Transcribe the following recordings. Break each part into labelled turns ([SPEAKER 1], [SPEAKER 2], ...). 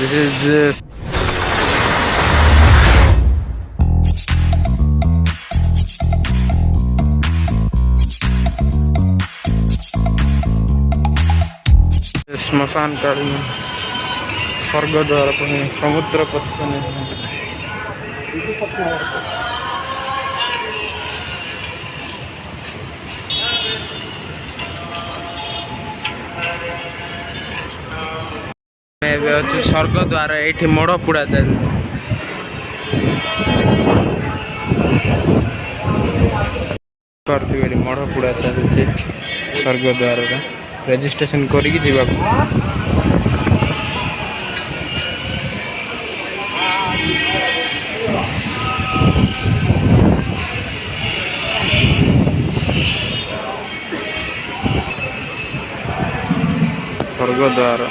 [SPEAKER 1] This is स्मशान काली स्वर्ग द्वार समुद्र पचकने अच्छे स्वर्ग द्वार ये मोड़ पुड़ा चलती मोड़ पुड़ा चलती स्वर्ग द्वार रेजिस्ट्रेशन करी जीवा स्वर्ग द्वार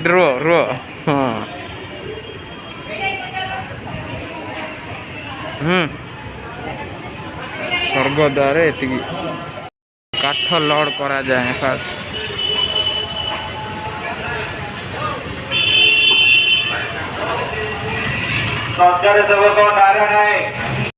[SPEAKER 1] रो रो हाँ स्वर्ग द्वार ये काठ लोड करा जाए
[SPEAKER 2] संस्कार सेवक नारायण